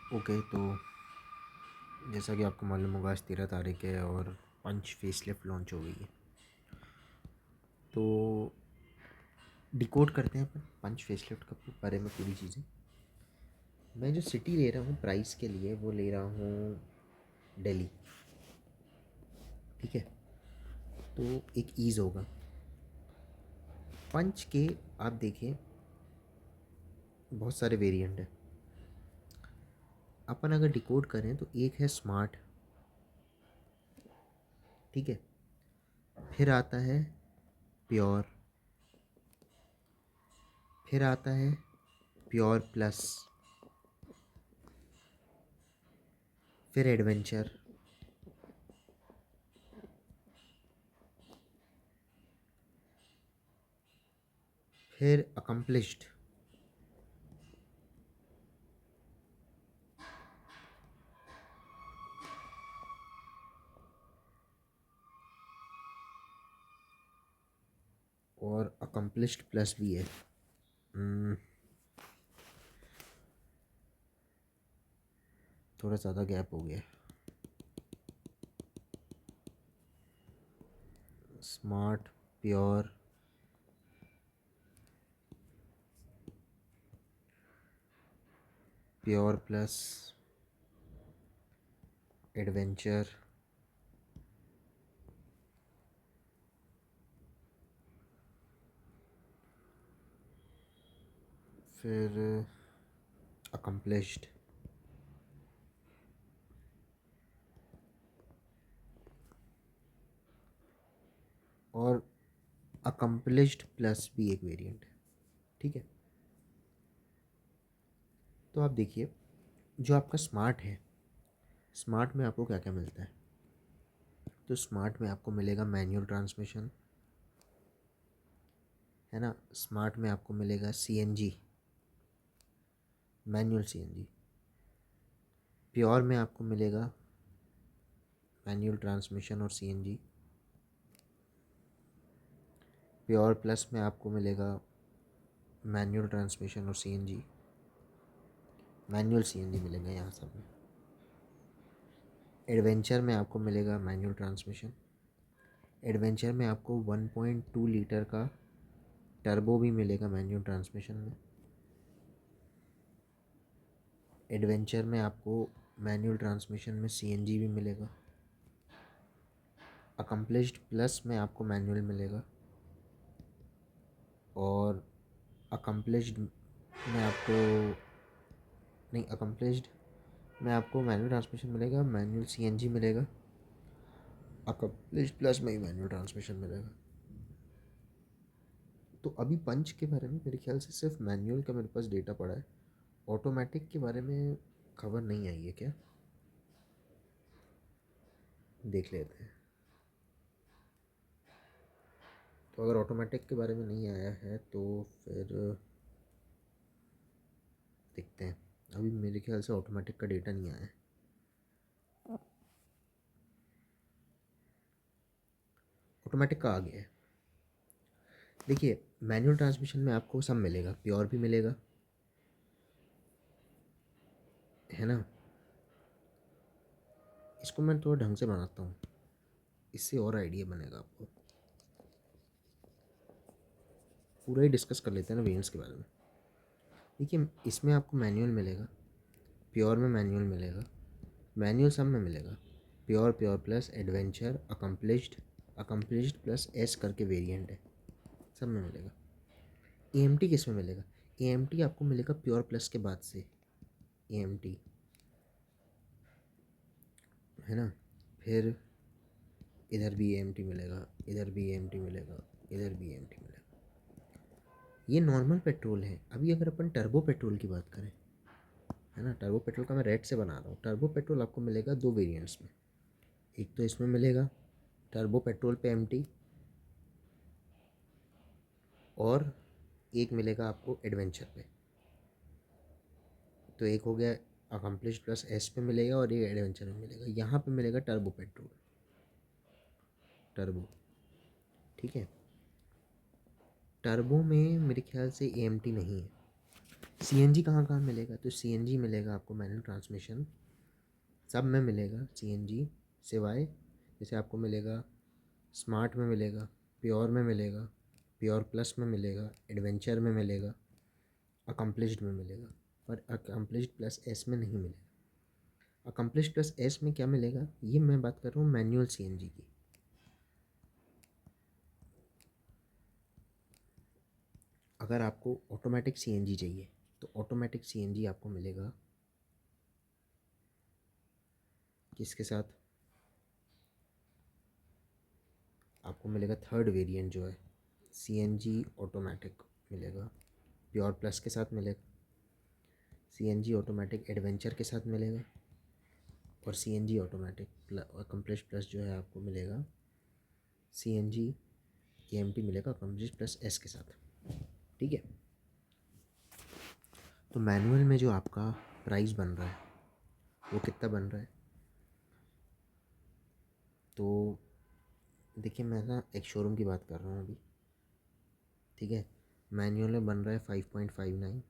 Okay, तो जैसा कि आपको मालूम होगा आज 13 तारीख है और पंच फेसलिफ्ट लॉन्च हो गई है। तो डिकोड करते हैं अपन पंच फेसलिफ्ट के बारे में पूरी चीज़ें। मैं जो सिटी ले रहा हूँ प्राइस के लिए वो ले रहा हूँ दिल्ली। ठीक है, तो एक ईज़ होगा पंच के। आप देखिए बहुत सारे वेरिएंट हैं। अपन अगर डिकोड करें तो एक है स्मार्ट, ठीक है, फिर आता है प्योर, फिर आता है प्योर प्लस, फिर एडवेंचर, फिर अकम्पलिश्ड, और अकम्पलिश्ड प्लस भी है। थोड़ा ज़्यादा गैप हो गया। Smart, pure, pure plus, adventure, फिर अकम्पलिश्ड, और अकम्पलिश्ड प्लस भी एक वेरिएंट है। ठीक है, तो आप देखिए जो आपका स्मार्ट है, स्मार्ट में आपको क्या क्या मिलता है। तो स्मार्ट में आपको मिलेगा मैनुअल ट्रांसमिशन, है ना। स्मार्ट में आपको मिलेगा सीएनजी, मैनुअल सीएनजी। प्योर में आपको मिलेगा मैनुअल ट्रांसमिशन और सीएनजी। प्योर प्लस में आपको मिलेगा मैनुअल ट्रांसमिशन और सीएनजी, मैनुअल सीएनजी मिलेगा यहाँ सब में। एडवेंचर में आपको मिलेगा मैनुअल ट्रांसमिशन। एडवेंचर में आपको 1.2 लीटर का टर्बो भी मिलेगा मैनुअल ट्रांसमिशन में। एडवेंचर में आपको मैनुअल ट्रांसमिशन में सीएनजी भी मिलेगा। अकम्पलिश्ड प्लस में आपको मैनुअल मिलेगा, और अकम्पलिश्ड में आपको नहीं, अकम्पलिश्ड में आपको मैनुअल ट्रांसमिशन मिलेगा, मैनुअल सीएनजी मिलेगा। अकम्पलिश्ड प्लस में ही मैनुअल ट्रांसमिशन मिलेगा। तो अभी पंच के बारे में मेरे ख्याल से सिर्फ मैनुअल का मेरे पास डेटा पड़ा है। ऑटोमेटिक के बारे में खबर नहीं आई है क्या, देख लेते हैं। तो अगर ऑटोमेटिक के बारे में नहीं आया है तो फिर देखते हैं। अभी मेरे ख्याल से ऑटोमेटिक का डेटा नहीं आया है। ऑटोमेटिक का आ गया है। देखिए मैनुअल ट्रांसमिशन में आपको सब मिलेगा, प्योर भी मिलेगा, है ना। इसको मैं थोड़ा ढंग से बनाता हूँ, इससे और आइडिया बनेगा आपको। पूरा ही डिस्कस कर लेते हैं ना वेरिएंट्स के बारे में। देखिए इसमें आपको मैनुअल मिलेगा, प्योर में मैनुअल मिलेगा, मैनुअल सब में मिलेगा। Pure, pure plus, adventure, accomplished, accomplished plus S करके वेरिएंट है, सब में मिलेगा। एएमटी किस में मिलेगा? एएमटी आपको मिलेगा प्योर प्लस के बाद से, एएमटी, है ना। फिर इधर भी एएमटी मिलेगा, इधर भी एएमटी मिलेगा, इधर भी एएमटी मिलेगा। ये नॉर्मल पेट्रोल है। अभी अगर अपन टर्बो पेट्रोल की बात करें, है ना, टर्बो पेट्रोल का मैं रेड से बना रहा हूँ। टर्बो पेट्रोल आपको मिलेगा दो वेरिएंट्स में। एक तो इसमें मिलेगा टर्बो पेट्रोल पे एमटी, और एक मिलेगा आपको एडवेंचर पे। तो एक हो गया अकम्पलिश प्लस एस पे मिलेगा, और एक एडवेंचर में मिलेगा। यहाँ पे मिलेगा टर्बो पेट्रोल, टर्बो, ठीक है। टर्बो में मेरे ख्याल से एएमटी नहीं है, सीएनजी कहाँ कहाँ मिलेगा? तो सीएनजी मिलेगा आपको मैनुअल ट्रांसमिशन सब में मिलेगा सीएनजी, सिवाय जैसे आपको मिलेगा स्मार्ट में मिलेगा, प्योर में मिलेगा, प्योर प्लस में मिलेगा, एडवेंचर में मिलेगा, अकम्पलिश्ड में मिलेगा, पर अकम्पलिश्ड प्लस एस में नहीं मिलेगा। अकम्पलिश्ड प्लस एस में क्या मिलेगा, ये मैं बात कर रहा हूँ मैनुअल सीएनजी की। अगर आपको ऑटोमेटिक सीएनजी चाहिए तो ऑटोमेटिक सीएनजी आपको मिलेगा किसके साथ? आपको मिलेगा थर्ड वेरिएंट जो है सीएनजी ऑटोमेटिक मिलेगा, प्योर प्लस के साथ मिलेगा, सीएनजी ऑटोमेटिक एडवेंचर के साथ मिलेगा, और सीएनजी ऑटोमेटिक अकम्पलिश प्लस जो है आपको मिलेगा सीएनजी एएमटी मिलेगा अकम्पलिश प्लस एस के साथ। ठीक है, तो मैनुअल में जो आपका प्राइस बन रहा है वो कितना बन रहा है? तो देखिए मैं ना एक शोरूम की बात कर रहा हूँ अभी, ठीक है। मैनुअल में बन रहा है 5.59,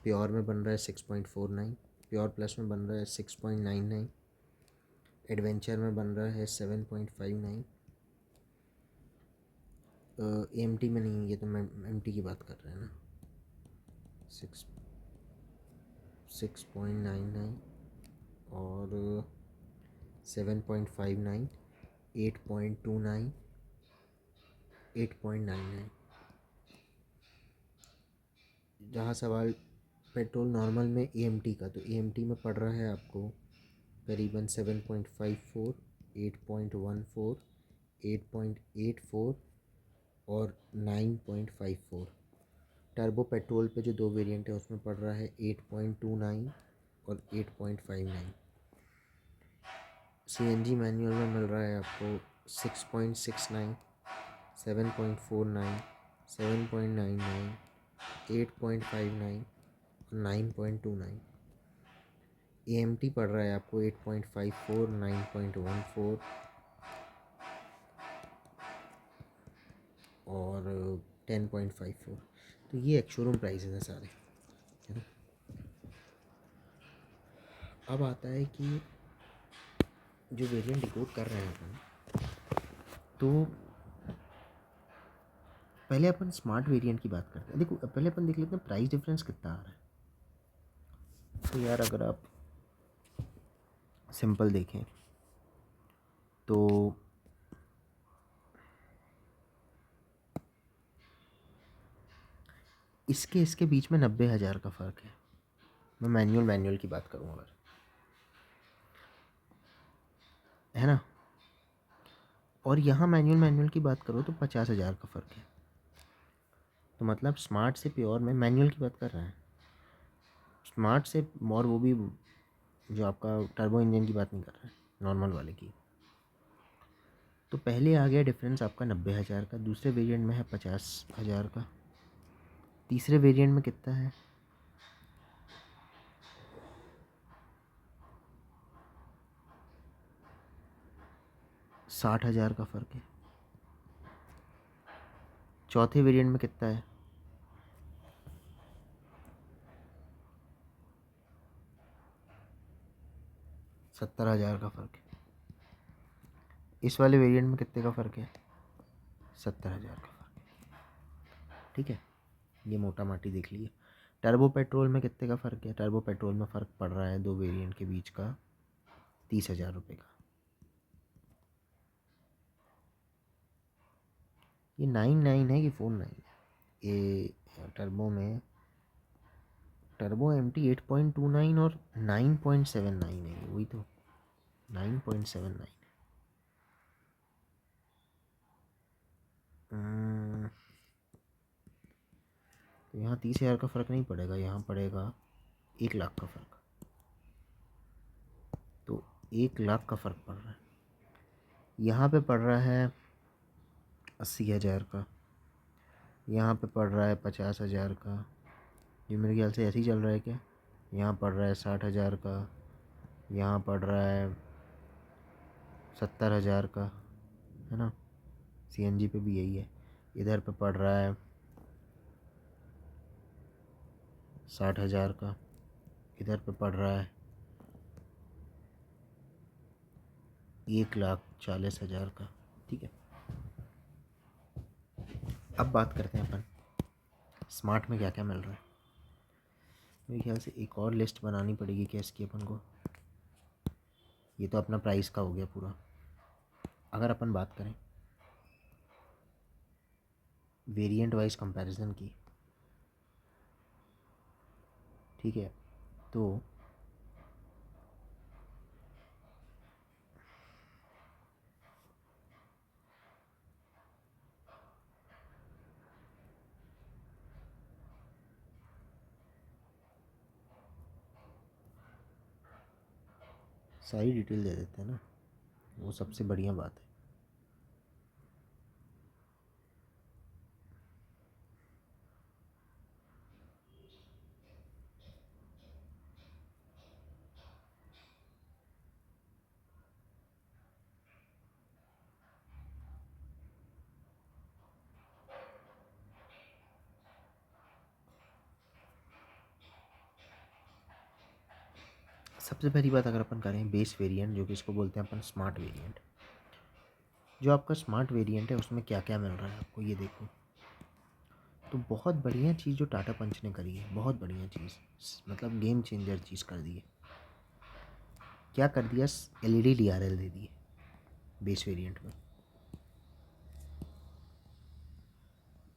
प्योर में बन रहा है 6.49, प्योर प्लस में बन रहा है 6.99, एडवेंचर में बन रहा है 7.59, एएमटी में नहीं, ये तो मैं एमटी की बात कर रहे हैं ना, 6.99 और 7.59, 8.29, 8.99। जहाँ सवाल पेट्रोल नॉर्मल में एएमटी का, तो एएमटी में पड़ रहा है आपको करीबन 7.54, 8.14, 8.84 और 9.54। टर्बो पेट्रोल पे जो दो वेरिएंट है उसमें पड़ रहा है 8.29 और 8.59। सीएनजी मैनुअल में मिल रहा है आपको 6.69, 7.49, 7.99, 8.59 और 9.29। एएमटी पड़ रहा है आपको 8.54, 9.14 और 10.54। तो ये एक शोरूम प्राइसेस हैं सारे, है ना। अब आता है कि जो वेरिएंट डिकोड कर रहे हैं अपन, तो पहले अपन स्मार्ट वेरिएंट की बात करते हैं। देखो पहले अपन देख लेते हैं प्राइस डिफरेंस कितना आ रहा है। तो यार अगर आप सिंपल देखें तो इसके बीच में 90,000 का फ़र्क है। मैं मैनुअल की बात करूँ अगर, है ना, और यहाँ मैनुअल की बात करो तो 50,000 का फ़र्क है। तो मतलब स्मार्ट से प्योर में मैनुअल की बात कर रहे हैं, स्मार्ट से, और वो भी जो आपका टर्बो इंजन की बात नहीं कर रहे हैं, नॉर्मल वाले की। तो पहले आ गया डिफरेंस आपका 90,000 का, दूसरे वेरिएंट में है 50,000 का, तीसरे वेरिएंट में कितना है 60,000 का फ़र्क है, चौथे वेरिएंट में कितना है 70,000 का फ़र्क है, इस वाले वेरिएंट में कितने का फ़र्क है 70,000 का फ़र्क है। ठीक है, ये मोटा माटी देख लिए। टर्बो पेट्रोल में कितने का फ़र्क है? टर्बो पेट्रोल में फ़र्क पड़ रहा है दो वेरिएंट के बीच का 30,000 रुपये का। ये 99 है कि 49 है? ये टर्बो एमटी 8.29 और 9.79 है, वही तो 9.79। तो यहाँ 30,000 का फ़र्क नहीं पड़ेगा, यहाँ पड़ेगा 1 लाख का फ़र्क। तो 1 लाख का फ़र्क पड़ रहा है। यहाँ पे पड़ रहा है 80,000 का, यहाँ पे पड़ रहा है 50,000 का, ये मेरे ख्याल से ऐसे ही चल रहा है क्या। यहाँ पड़ रहा है 60,000 का, यहाँ पड़ रहा है 70,000 का, है ना। सीएनजी पे भी यही है। इधर पे पड़ रहा है 60,000 का, इधर पे पड़ रहा है 1,40,000 का। ठीक है, अब बात करते हैं अपन स्मार्ट में क्या क्या मिल रहा है। मेरे ख्याल से एक और लिस्ट बनानी पड़ेगी क्या इसकी अपन को। ये तो अपना प्राइस का हो गया पूरा। अगर अपन बात करें वेरिएंट वाइज कंपैरिजन की, ठीक है, तो सारी डिटेल दे देते हैं ना, वो सबसे बढ़िया बात है। सबसे पहली बात अगर अपन करें बेस वेरिएंट, जो कि इसको बोलते हैं अपन स्मार्ट वेरिएंट। जो आपका स्मार्ट वेरिएंट है उसमें क्या क्या मिल रहा है आपको, ये देखो। तो बहुत बढ़िया चीज़ जो टाटा पंच ने करी है, बहुत बढ़िया चीज़, मतलब गेम चेंजर चीज़ कर दी है। क्या कर दिया, एलईडी डीआरएल दे दी है बेस वेरिएंट में।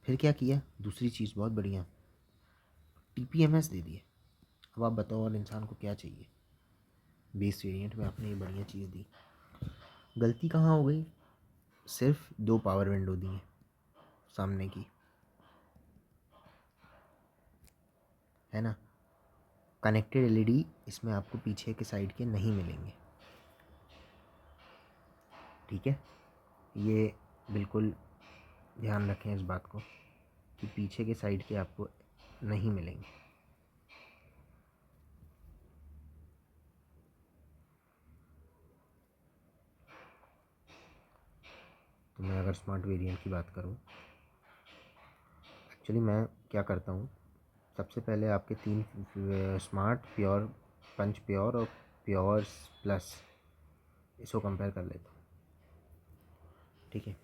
फिर क्या किया, दूसरी चीज़ बहुत बढ़िया, टीपीएमएस दे दिए। अब आप बताओ और इंसान को क्या चाहिए। बेस वेरिएंट में आपने ये बढ़िया चीज़ दी। गलती कहाँ हो गई, सिर्फ 2 पावर विंडो दी हैं सामने की, है ना। कनेक्टेड एलईडी इसमें आपको पीछे के साइड के नहीं मिलेंगे, ठीक है। ये बिल्कुल ध्यान रखें इस बात को कि पीछे के साइड के आपको नहीं मिलेंगे। तो मैं अगर स्मार्ट वेरिएंट की बात करूं, एक्चुअली मैं क्या करता हूं, सबसे पहले आपके 3 स्मार्ट, प्योर, पंच प्योर और प्योर प्लस, इसको कंपेयर कर लेता हूँ, ठीक है।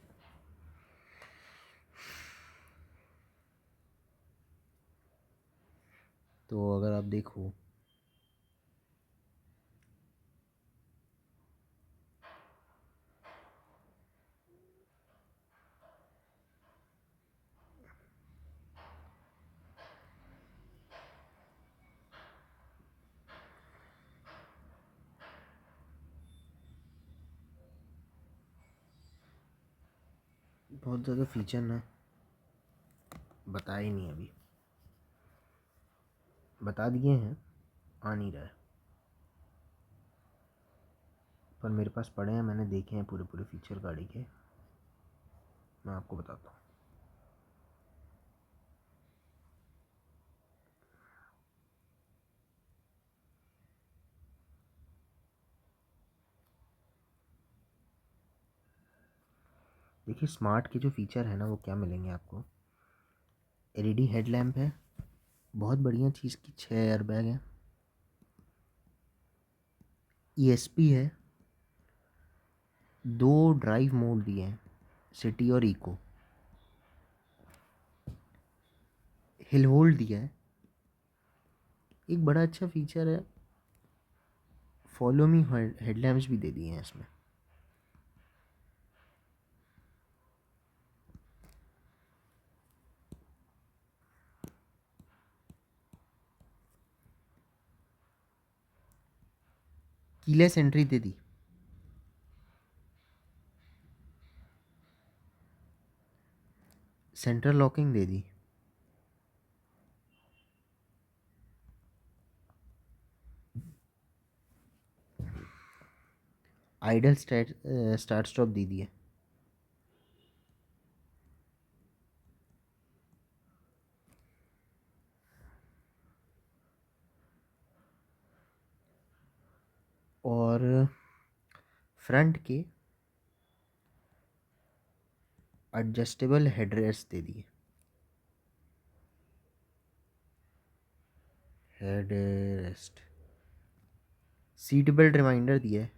तो अगर आप देखो बहुत ज़्यादा फीचर ना बताए नहीं, अभी बता दिए हैं, आ नहीं रहा है, पर मेरे पास पड़े हैं, मैंने देखे हैं पूरे पूरे फीचर गाड़ी के, मैं आपको बताता हूँ। देखिए स्मार्ट के जो फीचर है ना वो क्या मिलेंगे आपको। एलईडी हेडलैम्प है, बहुत बढ़िया चीज़ की, 6 एयरबैग है, ईएसपी है, 2 ड्राइव मोड दिए हैं, सिटी और इको, हिल होल्ड दिया है, एक बड़ा अच्छा फीचर है, फॉलो मी हेडलैम्प्स भी दे दिए हैं इसमें। कीलेस एंट्री दे दी, सेंट्रल लॉकिंग दे दी, आइडल स्टार्ट स्टॉप दे दिया, और फ्रंट के एडजस्टेबल हेडरेस्ट दे दिए। Head rest, seat belt reminder दिया है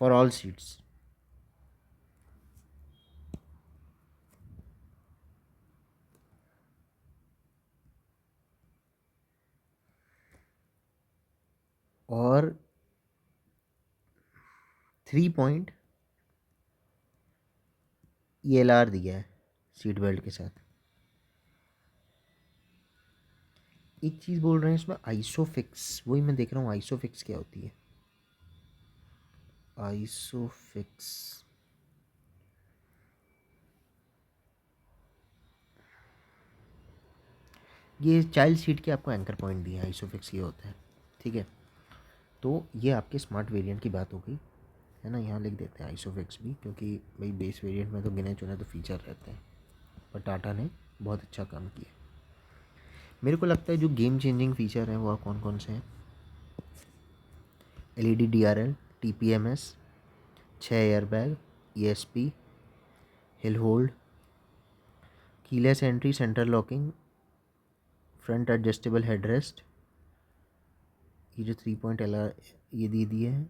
फॉर ऑल सीट्स। और 3 पॉइंट ELR दिया है सीट बेल्ट के साथ। एक चीज़ बोल रहे हैं इसमें आइसोफिक्स, वही मैं देख रहा हूँ आइसोफिक्स क्या होती है। आइसोफिक्स ये चाइल्ड सीट के आपको एंकर पॉइंट दिए हैं, आइसोफिक्स ये होता है। ठीक है, तो ये आपके स्मार्ट वेरिएंट की बात हो गई है ना। यहाँ लिख देते हैं आइसोफिक्स भी, क्योंकि भाई बेस वेरिएंट में तो गिने चुने तो फीचर रहते हैं, पर टाटा ने बहुत अच्छा काम किया। मेरे को लगता है जो गेम चेंजिंग फीचर हैं वो कौन कौन से हैं। LED DRL, TPMS, 6 airbag, ESP, hill hold, keyless entry, central locking, front adjustable headrest, ये जो 3 पॉइंट ये दे दिए हैं,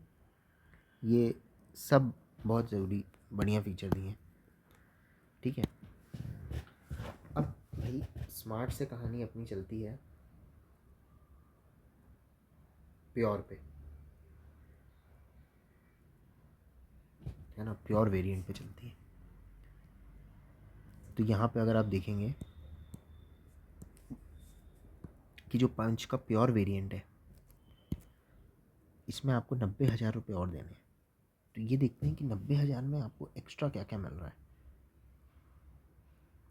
ये सब बहुत ज़रूरी बढ़िया फीचर दिए हैं। ठीक है, अब भाई स्मार्ट से कहानी अपनी चलती है प्योर पे, है ना, प्योर वेरिएंट पे चलती है। तो यहाँ पे अगर आप देखेंगे कि जो पंच का प्योर वेरिएंट है इसमें आपको 90,000 रुपये और देने हैं। तो ये देखते हैं कि 90,000 में आपको एक्स्ट्रा क्या क्या मिल रहा है।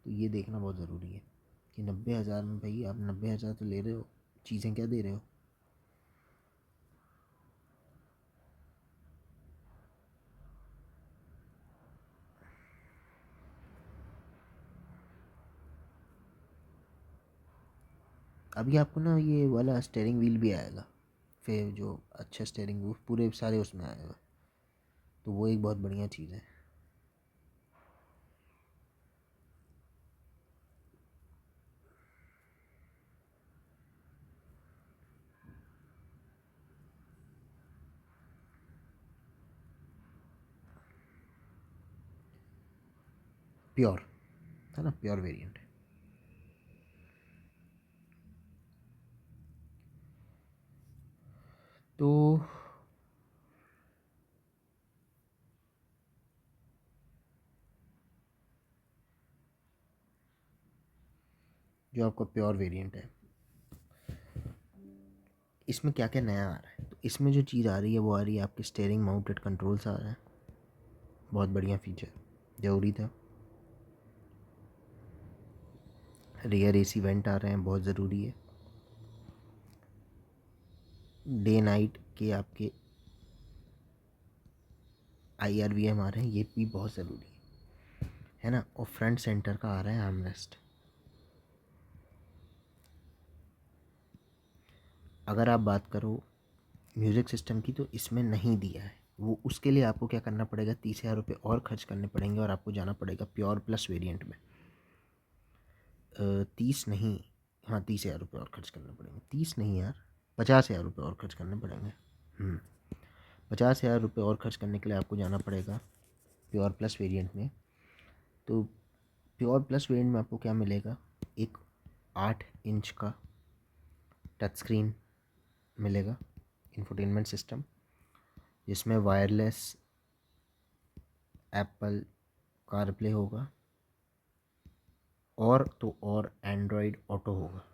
तो ये देखना बहुत ज़रूरी है कि 90,000 में भाई आप 90,000 तो ले रहे हो, चीज़ें क्या दे रहे हो। अभी आपको ना ये वाला स्टेयरिंग व्हील भी आएगा, फिर जो अच्छा स्टेयरिंग व्हील पूरे सारे उसमें आएगा, तो वो एक बहुत बढ़िया चीज़ है। प्योर है ना, प्योर वेरिएंट है। तो जो आपका प्योर वेरिएंट है इसमें क्या क्या नया आ रहा है, तो इसमें जो चीज़ आ रही है वो आ रही है आपके स्टेयरिंग माउंटेड कंट्रोल्स आ रहे हैं, बहुत बढ़िया फीचर, ज़रूरी था। रियर AC वेंट आ रहे हैं, बहुत ज़रूरी है। डे नाइट के आपके IRVM आ रहे हैं, ये भी बहुत ज़रूरी है ना। और फ्रंट सेंटर का आ रहा है आर्मरेस्ट। अगर आप बात करो म्यूज़िक सिस्टम की तो इसमें नहीं दिया है, वो उसके लिए आपको क्या करना पड़ेगा, 30,000 रुपये और खर्च करने पड़ेंगे और आपको जाना पड़ेगा प्योर प्लस वेरिएंट में। 30 नहीं, हाँ 30,000 रुपये और खर्च करने पड़ेंगे, 30 नहीं यार, 50,000 रुपये और खर्च करने पड़ेंगे। 50,000 रुपये और खर्च करने के लिए आपको जाना पड़ेगा प्योर प्लस वेरिएंट में। तो प्योर प्लस वेरिएंट में आपको क्या मिलेगा, एक 8 इंच का टच स्क्रीन मिलेगा, इंफोटेनमेंट सिस्टम जिसमें वायरलेस एप्पल कारप्ले होगा और तो और एंड्रॉयड ऑटो होगा।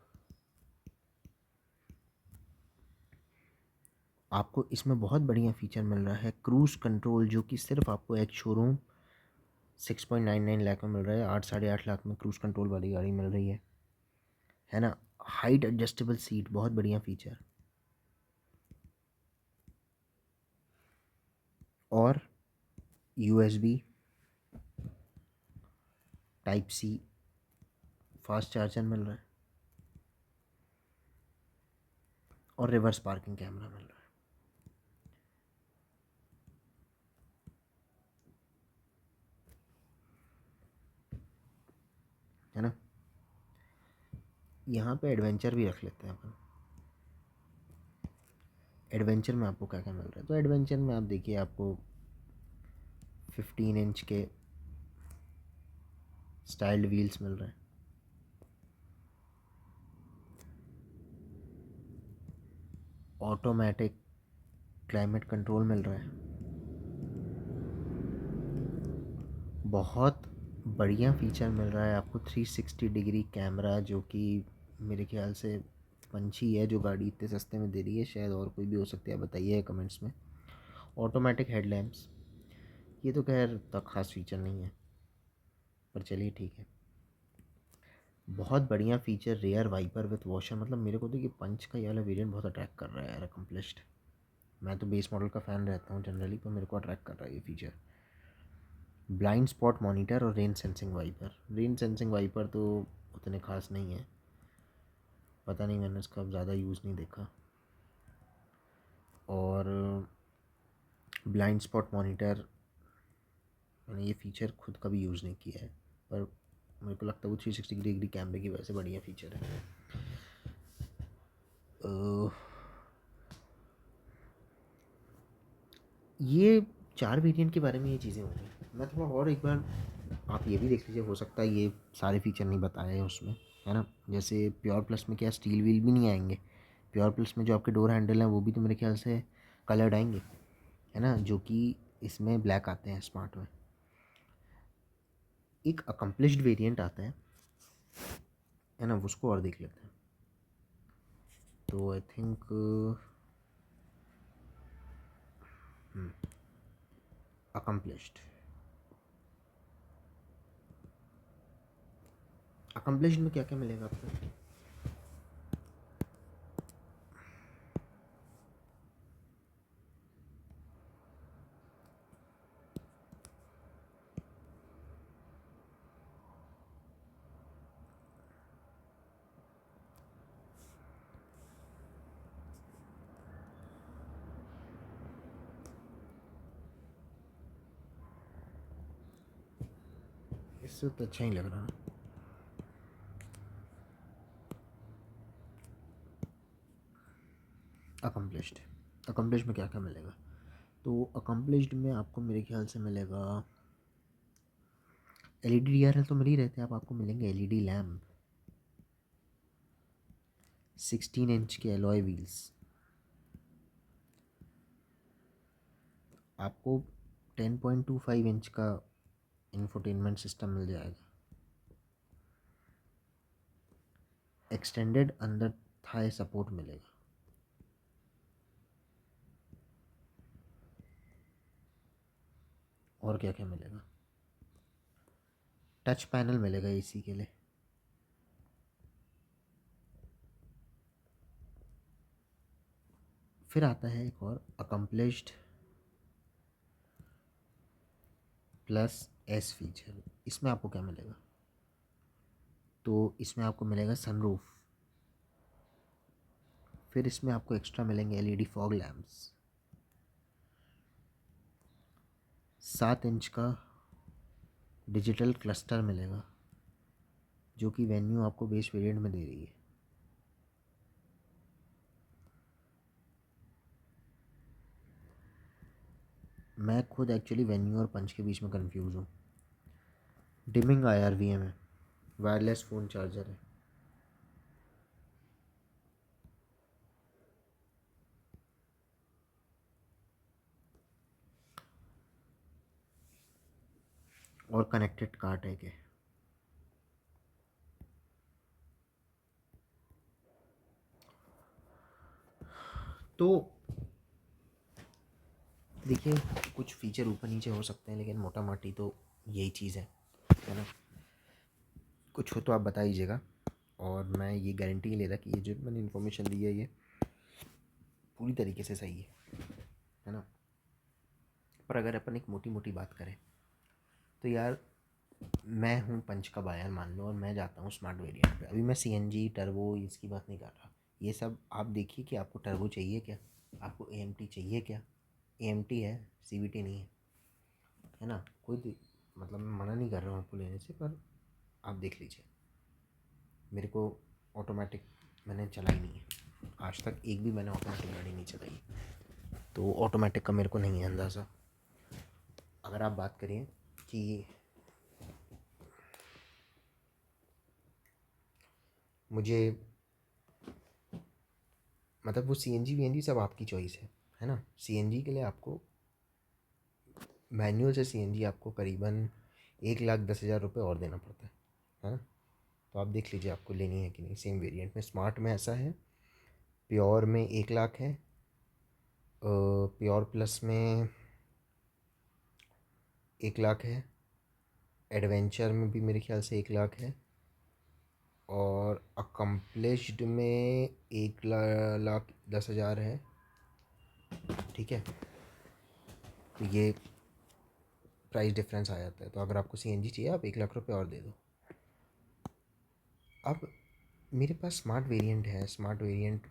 आपको इसमें बहुत बढ़िया फीचर मिल रहा है क्रूज़ कंट्रोल, जो कि सिर्फ आपको एक शोरूम 6.99 लाख में मिल रहा है, 8 साढ़े 8 लाख में क्रूज़ कंट्रोल वाली गाड़ी मिल रही है ना। हाइट एडजस्टेबल सीट, बहुत बढ़िया फीचर। और USB Type-C फास्ट चार्जर मिल रहा है और रिवर्स पार्किंग कैमरा मिल रहा है ना। यहाँ पे एडवेंचर भी रख लेते हैं अपन। एडवेंचर में आपको क्या क्या मिल रहा है, तो एडवेंचर में आप देखिए आपको 15 इंच के स्टाइल्ड व्हील्स मिल रहे हैं, ऑटोमेटिक क्लाइमेट कंट्रोल मिल रहा है, बहुत बढ़िया फीचर मिल रहा है आपको 360 डिग्री कैमरा, जो कि मेरे ख्याल से पंछी है जो गाड़ी इतने सस्ते में दे रही है, शायद और कोई भी हो सकती है, बताइए कमेंट्स में। ऑटोमेटिक हेडलैम्प्स, ये तो खैर तक खास फीचर नहीं है, पर चलिए ठीक है। बहुत बढ़िया feature rear wiper with washer, मतलब मेरे को तो ये पंच का ये वाला वेरिएंट बहुत अट्रैक्ट कर रहा है यार, अकम्पलिश्ड। मैं तो बेस मॉडल का फ़ैन रहता हूँ जनरली, पर मेरे को अट्रैक्ट कर रहा है ये फीचर। ब्लाइंड स्पॉट मॉनिटर और rain sensing wiper. Rain sensing wiper तो उतने खास नहीं है, पता नहीं, मैंने इसका ज़्यादा यूज़ नहीं देखा। और ब्लाइंड स्पॉट मॉनिटर, मैंने ये फ़ीचर खुद कभी यूज़ नहीं किया है, पर मेरे को लगता है वो 360 डिग्री कैमरे की वजह से बढ़िया फ़ीचर है। ये 4 वेरिएंट के बारे में ये चीज़ें होंगी। मैं थोड़ा और एक बार, आप ये भी देख लीजिए, हो सकता है ये सारे फीचर नहीं बताए हैं उसमें, है ना। जैसे प्योर प्लस में क्या स्टील व्हील भी नहीं आएंगे, प्योर प्लस में जो आपके डोर हैंडल हैं वो भी तो मेरे ख्याल से कलर्ड आएंगे, है ना, जो कि इसमें ब्लैक आते हैं स्मार्ट में। एक अकम्पलिश्ड वेरिएंट आता है ना, उसको और देख लेते हैं। तो आई थिंक अकम्पलिश्ड, अकम्पलिश्ड में क्या क्या मिलेगा आपको। इससे तो अच्छा ही लग रहा है। अकम्पलिश्ड, अकम्पलिश्ड में क्या क्या मिलेगा, तो अकम्पलिश्ड में आपको मेरे ख्याल से मिलेगा एलईडी डीआरएल तो मिल ही रहते हैं, आप आपको मिलेंगे एलईडी लैम्प, 16 इंच के एलॉय व्हील्स, आपको 10.25 इंच का इंफोटेनमेंट सिस्टम मिल जाएगा, एक्सटेंडेड अंडर थाई सपोर्ट मिलेगा, और क्या क्या मिलेगा, टच पैनल मिलेगा एसी के लिए, फिर आता है एक और अकम्पलिश्ड प्लस एस फीचर। इसमें आपको क्या मिलेगा, तो इसमें आपको मिलेगा सनरूफ, फिर इसमें आपको एक्स्ट्रा मिलेंगे एलईडी फॉग लैम्प्स, 7 इंच का डिजिटल क्लस्टर मिलेगा, जो कि वेन्यू आपको बेस वेरिएंट में दे रही है। मैं खुद एक्चुअली वेन्यू और पंच के बीच में कंफ्यूज हूँ। डिमिंग IRVM है, वायरलेस फ़ोन चार्जर है, और कनेक्टेड कार टैग है। तो देखिए कुछ फीचर ऊपर नीचे हो सकते हैं, लेकिन मोटा मोटी तो यही चीज़ है ना। कुछ हो तो आप बता दीजिएगा, और मैं ये गारंटी नहीं ले रहा कि ये जो मैंने इन्फॉर्मेशन दी है ये पूरी तरीके से सही है ना। पर अगर अपन एक मोटी मोटी बात करें तो यार, मैं हूँ पंच का बायर मान लो, और मैं जाता हूँ स्मार्ट वेरिएंट पे। अभी मैं सीएनजी टर्बो इसकी बात नहीं कर रहा, ये सब आप देखिए कि आपको टर्बो चाहिए क्या, आपको एएमटी चाहिए क्या। एएमटी है, सीवीटी नहीं है ना। मतलब मैं मना नहीं कर रहा हूँ आपको लेने से, पर आप देख लीजिए, मेरे को ऑटोमेटिक मैंने चलाई नहीं है, आज तक एक भी मैंने ऑटोमेटिक गाड़ी नहीं चलाई, तो ऑटोमेटिक का मेरे को नहीं है अंदाज़ा। अगर आप बात करें कि मुझे मतलब वो सीएनजी वीएनजी सब आपकी चॉइस है ना। सीएनजी के लिए आपको मैनुअल से सीएनजी आपको करीबन 1,10,000 रुपये और देना पड़ता है ना। तो आप देख लीजिए आपको लेनी है कि नहीं। सेम वेरिएंट में स्मार्ट में ऐसा है, प्योर में 1 लाख है, प्योर प्लस में 1 लाख है, एडवेंचर में भी मेरे ख्याल से 1 लाख है, और अकम्पलिश्ड में 1,10,000 है। ठीक है, तो ये प्राइस डिफरेंस आ जाता है। तो अगर आपको सीएनजी चाहिए आप 1 लाख रुपये और दे दो। अब मेरे पास स्मार्ट वेरिएंट है। स्मार्ट वेरिएंट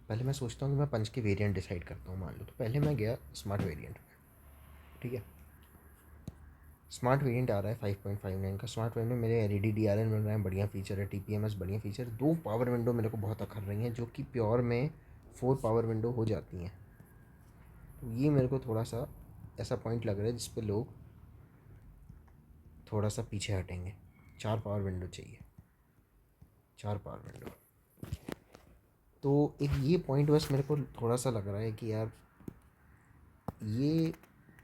पहले मैं सोचता हूँ कि मैं पंच के वेरिएंट डिसाइड करता हूँ मान लो, तो पहले मैं गया स्मार्ट वेरिएंट में। ठीक है, स्मार्ट वेरिएंट आ रहा है 5.59 का। स्मार्ट वेरिएंट में मेरे एलईडी डीआरएल मिल रहा है, बढ़िया फीचर है, टीपीएमएस बढ़िया फीचर, 2 पावर विंडो मेरे को बहुत अखर रही हैं, जो कि प्योर में 4 पावर विंडो हो जाती हैं। तो ये मेरे को थोड़ा सा ऐसा पॉइंट लग रहा है जिस पे लोग थोड़ा सा पीछे हटेंगे। 4 पावर विंडो चाहिए, 4 पावर विंडो। तो एक ये पॉइंट बस मेरे को थोड़ा सा लग रहा है कि यार ये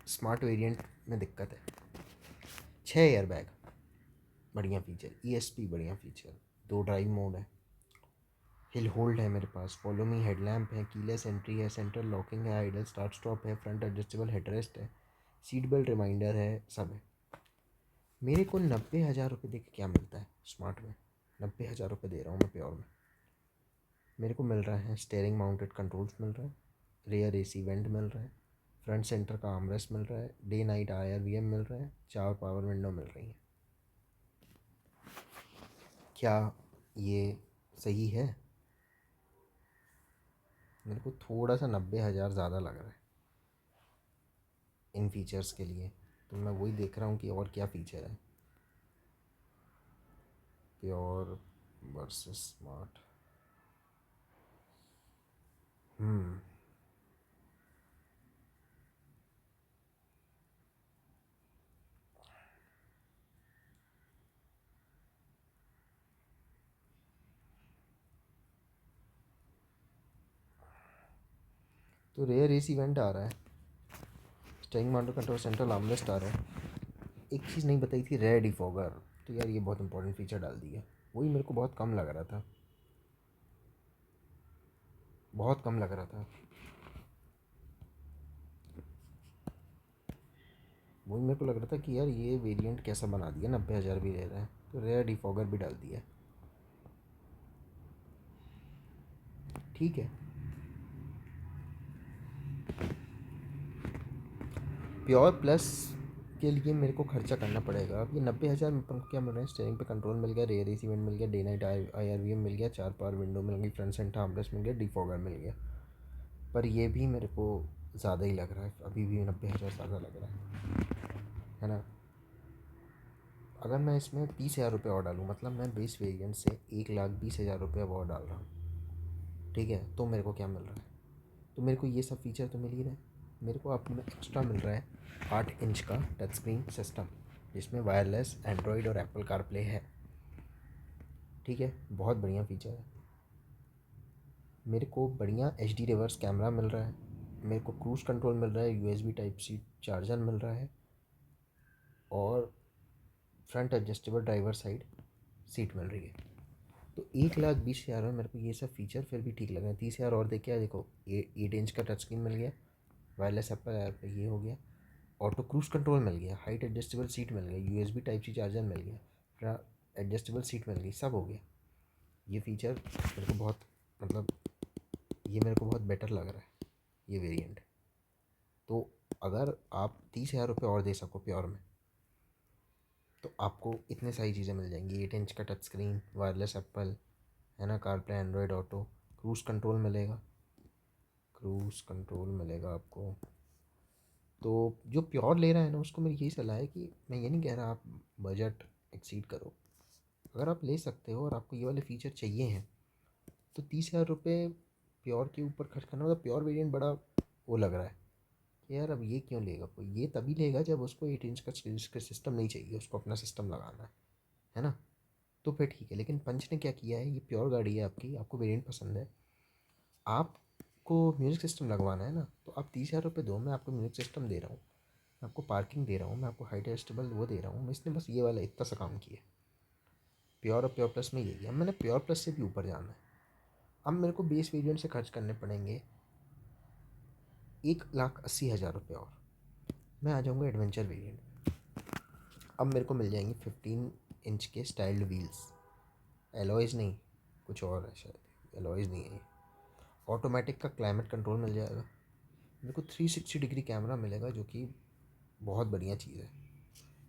स्मार्ट वेरिएंट में दिक्कत है। 6 एयर बैग बढ़िया फीचर, ईएसपी बढ़िया फीचर, 2 ड्राइव मोड है, हिल होल्ड है मेरे पास, फॉलो मी हेडलैम्प है, कीलेस एंट्री है, सेंट्रल लॉकिंग है, आइडल स्टार्ट स्टॉप है, फ्रंट एडजस्टेबल हेडरेस्ट है, सीट बेल्ट रिमाइंडर है, सब है। मेरे को 90,000 रुपये दे के क्या मिलता है स्मार्ट में। 90,000 रुपये दे रहा हूँ मैं प्योर में। मेरे को मिल रहा है स्टेयरिंग माउंटेड कंट्रोल्स मिल रहा है, रेयर एसी वेंट मिल रहा है, फ्रंट सेंटर का आर्मरेस्ट मिल रहा है, डे नाइट IRVM मिल रहा है, 4 पावर विंडो मिल रही है। क्या ये सही है? मेरे को थोड़ा सा 90,000 ज़्यादा लग रहा है इन फीचर्स के लिए। तो मैं वही देख रहा हूँ कि और क्या फ़ीचर है प्योर वर्सेस स्मार्ट। तो रेयर एसी वेंट आ रहा है, steering mounted control, central armrest आ रहा है। एक चीज़ नहीं बताई थी, रेयर डिफॉगर। तो यार ये बहुत इंपॉर्टेंट फीचर डाल दिया, वही मेरे को बहुत कम लग रहा था, बहुत कम लग रहा था। वही मेरे को लग रहा था कि यार ये वेरिएंट कैसा बना दिया, 90,000 भी ले रहा है। तो रेयर डिफॉगर भी डाल दिया। ठीक है, प्योर प्लस के लिए मेरे को खर्चा करना पड़ेगा। अब ये 90,000 में अपन को क्या मिल रहा है, स्टीयरिंग पे कंट्रोल मिल गया, रेयर एसी वेंट मिल गया, डे नाइट IRVM मिल गया, 4 पावर विंडो मिल गई, फ्रंट सेंटर आर्मरेस्ट मिल गया, डिफॉगर मिल गया। पर ये भी मेरे को ज़्यादा ही लग रहा है, अभी भी 90,000 ज़्यादा लग रहा है ना। अगर मैं इसमें 30,000 रुपये और डालूँ, मतलब मैं बेस वेरिएंट से 1,20,000 रुपये और डाल रहा हूँ, ठीक है, तो मेरे को क्या मिल रहा है? तो मेरे को ये सब फीचर तो मिल ही रहे हैं। मेरे को अपने एक्स्ट्रा मिल रहा है 8 इंच का टच स्क्रीन सिस्टम, जिसमें वायरलेस एंड्रॉयड और एप्पल कारप्ले है। ठीक है, बहुत बढ़िया फीचर है। मेरे को बढ़िया HD रिवर्स कैमरा मिल रहा है, मेरे को क्रूज़ कंट्रोल मिल रहा है, USB टाइप सी चार्जर मिल रहा है, और front adjustable driver side seat मिल रही है। तो 1,20,000 में मेरे को ये सब फीचर फिर भी ठीक लग रहे हैं। 30,000 और देखिए, देखो 8 इंच का टच स्क्रीन मिल गया, वायरलेस एप्पल ऐप ये हो गया, ऑटो क्रूज़ कंट्रोल मिल गया, हाइट एडजस्टेबल सीट मिल गई, USB टाइप सी चार्जर मिल गया, एडजस्टेबल सीट मिल गई, सब हो गया। ये फीचर मेरे को बहुत मतलब ये मेरे को बहुत बेटर लग रहा है ये वेरिएंट। तो अगर आप 30,000 रुपये और दे सको प्योर में, तो आपको इतने सारी चीज़ें मिल जाएंगी। 8 इंच का टच स्क्रीन, वायरलेस एप्पल है ना, CarPlay, Android auto, cruise control मिलेगा, क्रूज़ कंट्रोल मिलेगा आपको। तो जो प्योर ले रहा है ना, उसको मेरी यही सलाह है कि मैं ये नहीं कह रहा आप बजट एक्सीड करो, अगर आप ले सकते हो और आपको ये वाले फ़ीचर चाहिए हैं तो 30,000 रुपये प्योर के ऊपर खर्च करना, मतलब प्योर वेरिएंट बड़ा वो लग रहा है कि यार अब ये क्यों लेगा कोई। ये तभी लेगा जब उसको 8 इंच का सिस्टम नहीं चाहिए, उसको अपना सिस्टम लगाना है ना। तो फिर ठीक है। लेकिन पंच ने क्या किया है, ये प्योर गाड़ी है आपकी, आपको वेरिएंट पसंद है, आपको म्यूज़िक सिस्टम लगवाना है ना, तो आप 30,000 रुपये दो, मैं आपको म्यूज़िक सिस्टम दे रहा हूँ, मैं आपको पार्किंग दे रहा हूँ, मैं आपको हाइट एडजस्टेबल वो दे रहा हूँ। मैं इसने बस ये वाला इतना सा काम किया। प्योर और प्योर प्लस में यही है। अब मैंने प्योर प्लस से भी ऊपर जाना है। अब मेरे को बेस वेरिएंट से खर्च करने पड़ेंगे 1,80,000 रुपये और मैं आ जाऊँगा एडवेंचर वेरिएंट। अब मेरे को मिल जाएंगे 15 इंच के स्टाइल्ड व्हील्स, एलॉयज़ नहीं, कुछ और है शायद, एलॉयज़ नहीं है ये। ऑटोमेटिक का क्लाइमेट कंट्रोल मिल जाएगा मेरे को। 360 डिग्री कैमरा मिलेगा जो कि बहुत बढ़िया चीज़ है।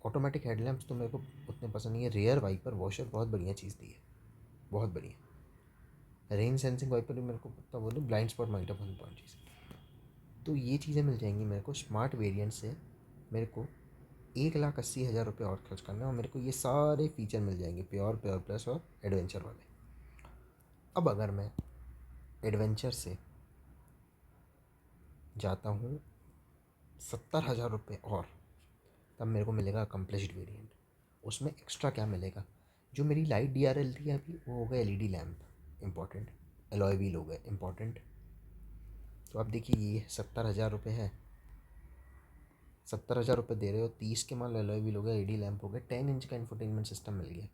ऑटोमेटिक हेडलैम्प्स तो मेरे को उतने पसंद नहीं है। रेयर वाइपर वॉशर बहुत बढ़िया चीज़ दी है, बहुत बढ़िया। रेन सेंसिंग वाइपर भी मेरे को पता बोलूँ, ब्लाइंड स्पॉट मॉनिटर 1 चीज़। तो ये चीज़ें मिल जाएंगी मेरे को स्मार्ट वेरिएंट से। मेरे को 1,80,000 रुपये और खर्च करना है और मेरे को ये सारे फीचर मिल जाएंगे, प्योर, प्योर प्लस और एडवेंचर वाले। अब अगर मैं एडवेंचर से जाता हूँ 70,000 रुपये और, तब मेरे को मिलेगा अकम्प्लिश्ड वेरिएंट। उसमें एक्स्ट्रा क्या मिलेगा, जो मेरी लाइट DRL थी अभी वो हो गया LED lamp important, alloy wheel हो गए इम्पॉर्टेंट। तो आप देखिए ये 70,000 रुपये है, 70,000 रुपये दे रहे हो, 30 के मान एलॉय व्हील हो गया, LED लैम्प हो गया, 10 इंच का इंफोटेनमेंट सिस्टम मिल गया,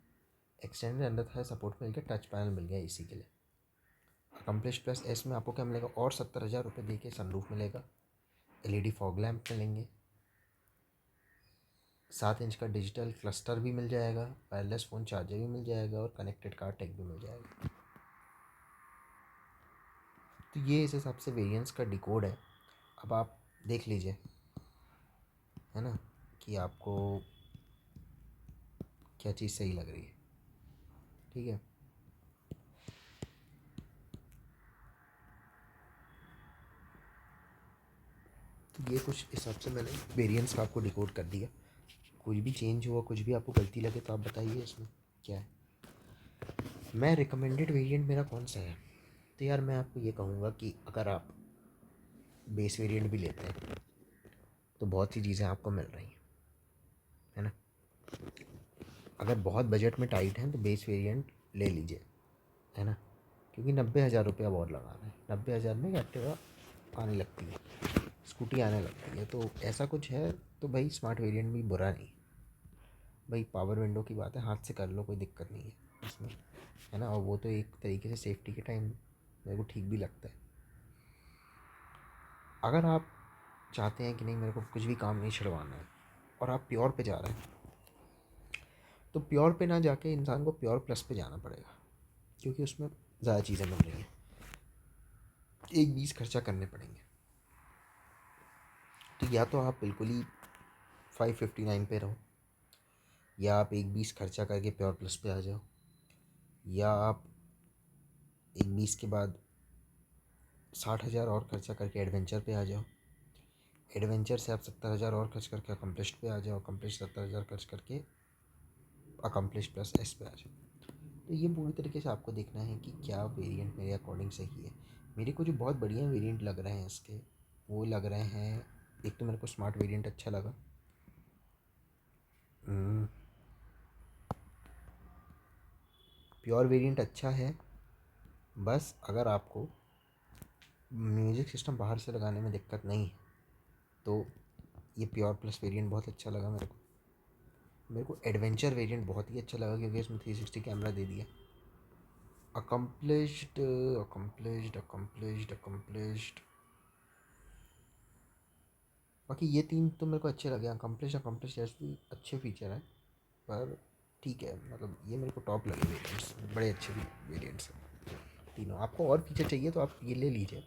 एक्सटेंडेड अंदर था सपोर्ट मिल गया, टच पैनल मिल गया इसी के लिए। अकम्प्लिश प्लस एस में आपको क्या मिलेगा, और 70,000 रुपये दे के सनरूफ मिलेगा, LED फॉग लैम्प मिलेंगे, 7 इंच का डिजिटल क्लस्टर भी मिल जाएगा, वायरलेस फ़ोन चार्जर भी मिल जाएगा और कनेक्टेड कार टेक भी मिल जाएगा। तो ये इस हिसाब से वेरिएंट्स का डिकोड है। अब आप देख लीजिए, है ना, कि आपको क्या चीज़ सही लग रही है। ठीक है, तो ये कुछ हिसाब से मैंने वेरिएंट्स का आपको डिकोड कर दिया। कुछ भी चेंज हुआ, कुछ भी आपको गलती लगे तो आप बताइए इसमें क्या है। मैं रिकमेंडेड वेरिएंट मेरा कौन सा है, तो यार मैं आपको ये कहूँगा कि अगर आप बेस वेरिएंट भी लेते हैं तो बहुत सी चीज़ें आपको मिल रही हैं, है ना। अगर बहुत बजट में टाइट हैं तो बेस वेरिएंट ले लीजिए, है ना, क्योंकि 90,000 रुपये अब और लगाना है। 90,000 में एक्टिवा आने लगती है, स्कूटी आने लगती है, तो ऐसा कुछ है तो भाई स्मार्ट वेरिएंट भी बुरा नहीं। भाई पावर विंडो की बात है, हाथ से कर लो, कोई दिक्कत नहीं है इसमें, है ना। और वो तो एक तरीके से सेफ्टी के टाइम मेरे को ठीक भी लगता है। अगर आप चाहते हैं कि नहीं मेरे को कुछ भी काम नहीं छिड़वाना है और आप प्योर पे जा रहे हैं, तो प्योर पे ना जाके इंसान को प्योर प्लस पे जाना पड़ेगा, क्योंकि उसमें ज़्यादा चीज़ें मिल रही हैं, 1,20 खर्चा करने पड़ेंगे। तो या तो आप बिल्कुल ही 559 पे रहो, या आप 1,20 खर्चा करके प्योर प्लस पे आ जाओ, या आप 1,20 के बाद 60,000 और खर्चा करके एडवेंचर पे आ जाओ, एडवेंचर से आप 70,000 और खर्च करके अकम्प्लिश्ड पे आ जाओ, अकम्प्लिश 70,000 खर्च करके अकम्प्लिश प्लस एस पे आ जाओ। तो ये पूरी तरीके से आपको देखना है कि क्या वेरिएंट मेरे अकॉर्डिंग सही है। मेरे को जो बहुत बढ़िया वेरिएंट लग रहे हैं इसके, वो लग रहे हैं, एक तो मेरे को स्मार्ट वेरिएंट अच्छा लगा, प्योर वेरिएंट अच्छा है। बस अगर आपको म्यूज़िक सिस्टम बाहर से लगाने में दिक्कत नहीं है तो ये प्योर प्लस वेरिएंट बहुत अच्छा लगा मेरे को एडवेंचर वेरिएंट बहुत ही अच्छा लगा क्योंकि इसमें 360 कैमरा दे दिया। अकम्प्लिश्ड अकम्प्लिश्ड अकम्प्लिश्ड अकम्प्लिश्ड बाकी ये तीन तो मेरे को अच्छे लगे। अकम्प्लिश अकम्प्लिश जैसे अच्छे फीचर हैं, पर ठीक है, मतलब ये मेरे को टॉप लगे वेरिएंट्स, बड़े अच्छे वेरिएंट्स हैं तीनों। आपको और फीचर चाहिए तो आप ये ले लीजिए,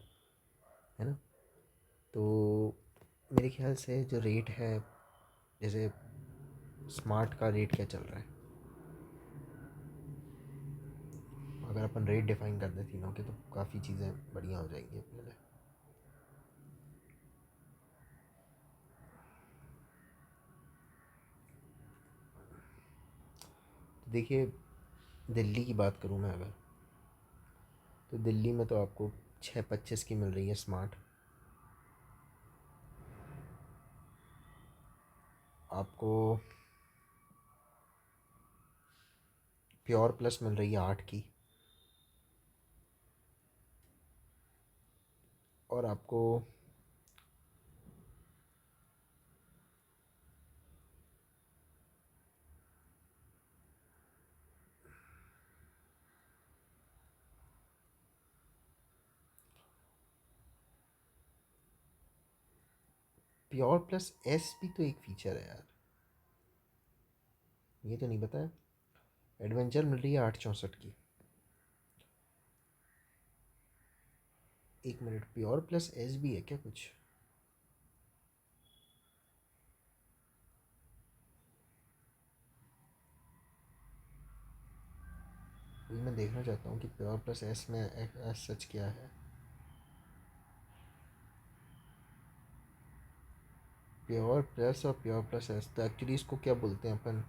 है ना। तो मेरे ख्याल से जो रेट है, जैसे स्मार्ट का रेट क्या चल रहा है, अगर अपन रेट डिफाइन कर दें तीनों के तो काफ़ी चीज़ें बढ़िया हो जाएंगी अपने लिए। तो देखिए, दिल्ली की बात करूँ मैं अगर, तो दिल्ली में तो आपको 625 की मिल रही है स्मार्ट, आपको प्योर प्लस मिल रही है 8 की, और आपको प्योर प्लस एस भी तो एक फीचर है यार, ये तो नहीं बताया। एडवेंचर मिल रही है 864 की। एक मिनट, प्योर प्लस एस भी है क्या कुछ? ये मैं देखना चाहता हूँ कि प्योर प्लस एस में एस सच क्या है। प्योर प्लस और प्योर प्लस एस, तो एक्चुअली इसको क्या बोलते हैं अपन?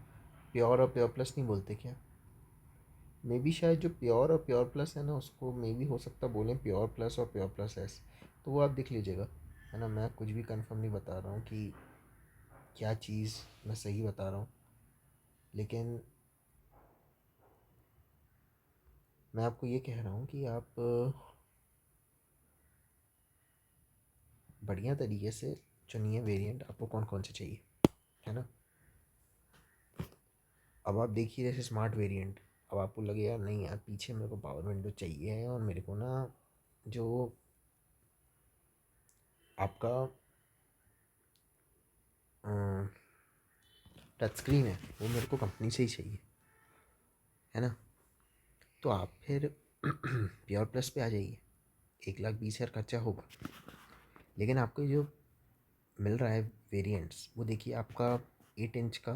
प्योर और प्योर प्लस नहीं बोलते क्या? मे बी शायद जो प्योर और प्योर प्लस है ना, उसको मे बी हो सकता बोलें प्योर प्लस और प्योर प्लस एस। तो वो आप देख लीजिएगा, है ना। मैं कुछ भी कंफर्म नहीं बता रहा हूँ कि क्या चीज़ मैं सही बता रहा हूँ, लेकिन मैं आपको ये कह रहा हूँ कि आप बढ़िया तरीके से चुनिए वेरिएंट, आपको कौन कौन से चाहिए, है ना। अब आप देखिए जैसे स्मार्ट वेरिएंट, अब आपको लगे यार नहीं यार पीछे मेरे को पावर विंडो चाहिए है, और मेरे को ना जो आपका टच स्क्रीन है वो मेरे को कंपनी से ही चाहिए, है ना। तो आप फिर प्योर प्लस पे आ जाइए, 1,20,000 खर्चा होगा, लेकिन आपको जो मिल रहा है वेरिएंट्स वो देखिए आपका 8 इंच का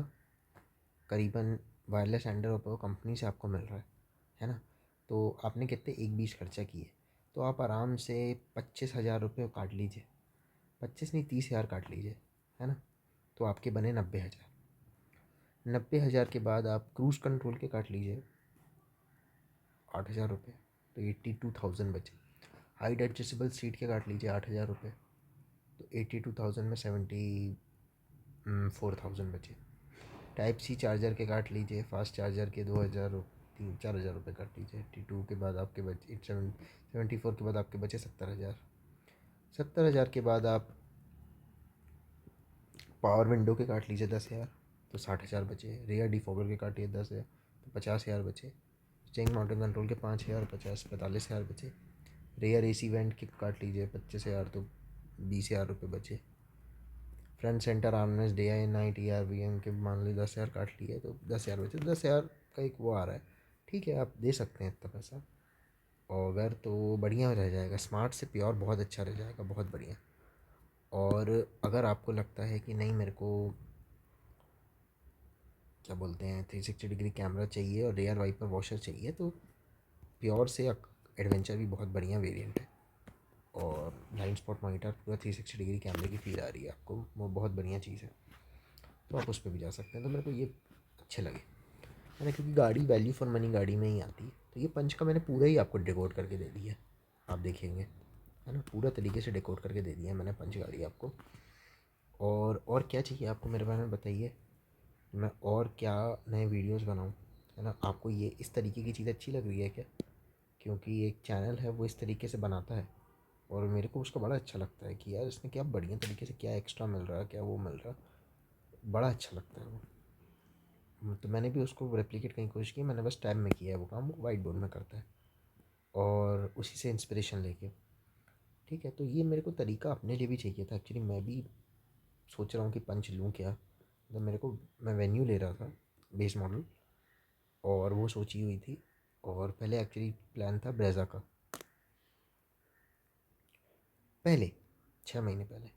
करीबन वायरलेस एंडर कंपनी से आपको मिल रहा है ना। तो आपने कितने 1,20 खर्चा किए, तो आप आराम से 25,000 रुपये काट लीजिए, 25 नहीं 30,000 काट लीजिए, है ना। तो आपके बने 90,000। 90,000 के बाद आप क्रूज़ कंट्रोल के काट लीजिए 8,000 रुपये, तो 82,000 बचे। हाइट एडजस्टेबल सीट के काट लीजिए 8,000 रुपये, तो 82,000 में 74,000 बचे। टाइप सी चार्जर के काट लीजिए, फास्ट चार्जर के 2,000, 3-4,000 रुपये काट लीजिए। 82 के बाद आपके बचे 74 के बाद आपके बचे 70,000। 70,000 के बाद आप पावर विंडो के काट लीजिए 10,000, तो 60,000 बचे। रेयर डिफॉगर के काटिए 10,000, तो 50,000 बचे। स्टेरिंग माउंटेन कंट्रोल के 5,000, 45,000 बचे। रेयर एसी वेंट के काट लीजिए 25,000, तो 20,000 रुपये बचे। Front center armrest day I night E R V M के मान ली 10,000 काट लिए, तो 10,000 बचे। 10,000 का एक वो आ रहा है, ठीक है आप दे सकते हैं इतना पैसा, और अगर तो बढ़िया रह जाएगा, स्मार्ट से प्योर बहुत अच्छा रह जाएगा, बहुत बढ़िया। और अगर आपको लगता है कि नहीं मेरे को क्या बोलते हैं 360 डिग्री कैमरा चाहिए और रेयर वाइपर वॉशर चाहिए, तो प्योर से एडवेंचर भी बहुत बढ़िया वेरिएंट है, और ब्लाइंड स्पॉट मॉनिटर पूरा 360 डिग्री कैमरे की फील आ रही है आपको, वो बहुत बढ़िया चीज़ है। तो आप उस पर भी जा सकते हैं, तो मेरे को ये अच्छे लगे, है ना, क्योंकि गाड़ी वैल्यू फॉर मनी गाड़ी में ही आती है। तो ये पंच का मैंने पूरा ही आपको डेकोड करके दे दिया है, आप देखेंगे, है ना, पूरा तरीके से डेकोड करके दे दिया है मैंने पंच गाड़ी आपको। और क्या चाहिए आपको मेरे बारे में बताइए, मैं और क्या नए वीडियोस बनाऊं, है ना। आपको ये इस तरीके की चीज़ अच्छी लग रही है क्या? क्योंकि एक चैनल है वो इस तरीके से बनाता है, और मेरे को उसका बड़ा अच्छा लगता है कि यार इसने क्या बढ़िया तरीके से क्या एक्स्ट्रा मिल रहा है, क्या वो मिल रहा है, बड़ा अच्छा लगता है वो। तो मैंने भी उसको रेप्लिकेट करने की कोशिश की, मैंने बस टाइम में किया है वो काम, वो वाइट बोर्ड में करता है, और उसी से इंस्पिरेशन लेके। ठीक है, तो ये मेरे को तरीका अपने लिए भी चाहिए था एक्चुअली, मैं भी सोच रहा हूँ कि पंच लूँ क्या, तो मेरे को, मैं वेन्यू ले रहा था बेस मॉडल, और वो सोची हुई थी। और पहले एक्चुअली प्लान था ब्रेज़ा का, पहले 6 महीने पहले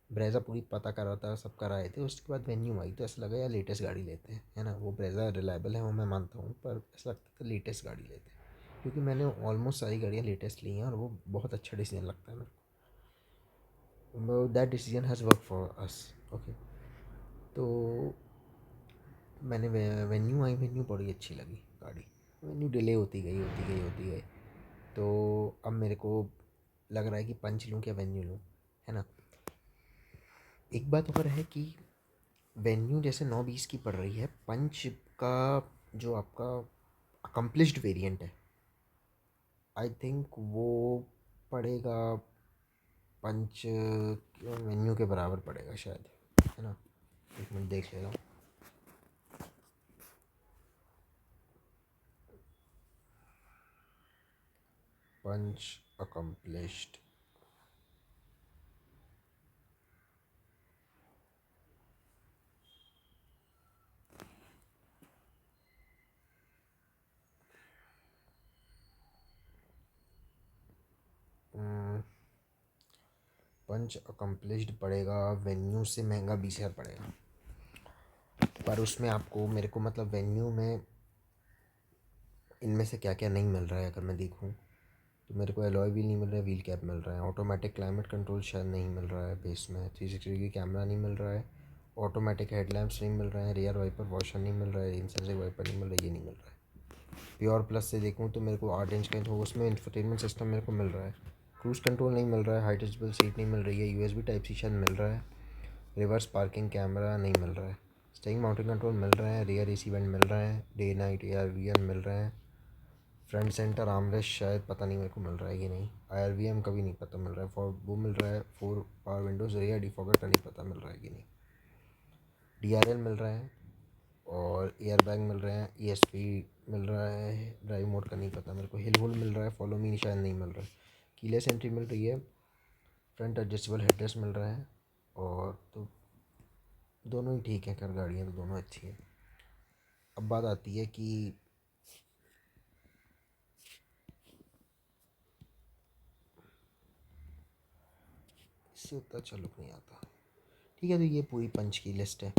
ब्रेज़ा पूरी पता करा था, सब कराए थे। उसके बाद वेन्यू आई तो ऐसा लगा यार लेटेस्ट गाड़ी लेते हैं, है ना। वो ब्रेज़ा रिलायबल है वो मैं मानता हूँ, पर ऐसा लगता था लेटेस्ट गाड़ी लेते हैं, क्योंकि मैंने ऑलमोस्ट सारी गाड़ियाँ लेटेस्ट ली हैं, और वो बहुत अच्छा डिसीजन लगता है मेरे को। That decision has work for us, okay. तो मैंने वेन्यू आई, वेन्यू बड़ी अच्छी लगी गाड़ी। वेन्यू डिले होती गई। तो अब मेरे को लग रहा है कि पंच लूँ क्या वेन्यू लूँ, है ना। एक बात और है कि वेन्यू जैसे 920 की पड़ रही है, पंच का जो आपका अकम्पलिश्ड वेरिएंट है, आई थिंक वो पड़ेगा पंच वेन्यू के बराबर पड़ेगा शायद, है ना। एक मिनट देख ले रहा हूँ। पंच अकम्पलिश्ड, पंच अकम्पलिश्ड पड़ेगा वेन्यू से महंगा 20,000 पड़ेगा। पर उसमें आपको मेरे को मतलब वेन्यू में इनमें से क्या क्या नहीं मिल रहा है अगर मैं देखूँ, तो मेरे को एलॉय व्हील नहीं मिल रहा है, व्हील कैप मिल रहा है, ऑटोमेटिक क्लाइमेट कंट्रोल शायद नहीं मिल रहा है बेस में, 360 डिग्री कैमरा नहीं मिल रहा है, ऑटोमेटिक हेडलैम्प्स नहीं मिल रहे हैं, रियर वाइपर वॉशर नहीं मिल रहा है, इंसेंसिव वाइपर नहीं मिल रहा है, ये नहीं मिल रहा है। प्योर प्लस से देखूँ तो मेरे को 8 इंच का, तो उसमें इंफोटेनमेंट सिस्टम मेरे को मिल रहा है, क्रूज़ कंट्रोल नहीं मिल रहा है, हाई टचेबल सीट नहीं मिल रही है, यूएसबी टाइप सी शायद मिल रहा है, रिवर्स पार्किंग कैमरा नहीं मिल रहा है, स्टेयरिंग माउंटेन कंट्रोल मिल रहा है, रियर एसी वेंट मिल रहा है, डे नाइट ARVM मिल रहा है, फ्रंट सेंटर आर्मरेस्ट शायद पता नहीं मेरे को मिल रहा है कि नहीं, IRVM का भी नहीं पता मिल रहा है, फॉर वो मिल रहा है, 4 पावर विंडोज़, रियर डिफॉगर का नहीं पता मिल रहा है कि नहीं, DRL मिल रहा है और एयर बैग मिल रहे हैं, ESP मिल रहा है, ड्राइव मोड का नहीं पता मेरे को, हिल हुल मिल रहा है, फॉलो मी शायद नहीं मिल रहा है, कीलेस एंट्री मिल रही है, फ्रंट एडजस्टेबल हेडरेस्ट मिल रहा है, और तो दोनों ही ठीक हैं, खैर गाड़ियाँ तो दोनों अच्छी हैं। अब बात आती है कि इससे उतना अच्छा लुक नहीं आता। ठीक है, तो ये पूरी पंच की लिस्ट है,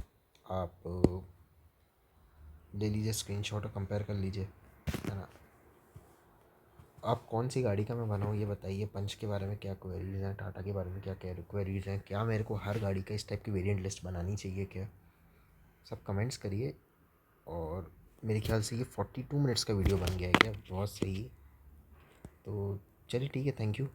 आप ले लीजिए स्क्रीनशॉट और कंपेयर कर लीजिए, है ना। आप कौन सी गाड़ी का मैं बनाऊँ ये बताइए, पंच के बारे में क्या क्वेरीज हैं, टाटा के बारे में क्या क्या क्वेरीज हैं, क्या मेरे को हर गाड़ी का इस टाइप की वेरिएंट लिस्ट बनानी चाहिए क्या, सब कमेंट्स करिए। और मेरे ख्याल से ये 42 मिनट्स का वीडियो बन गया है क्या, बहुत सही। तो चलिए ठीक है, थैंक यू।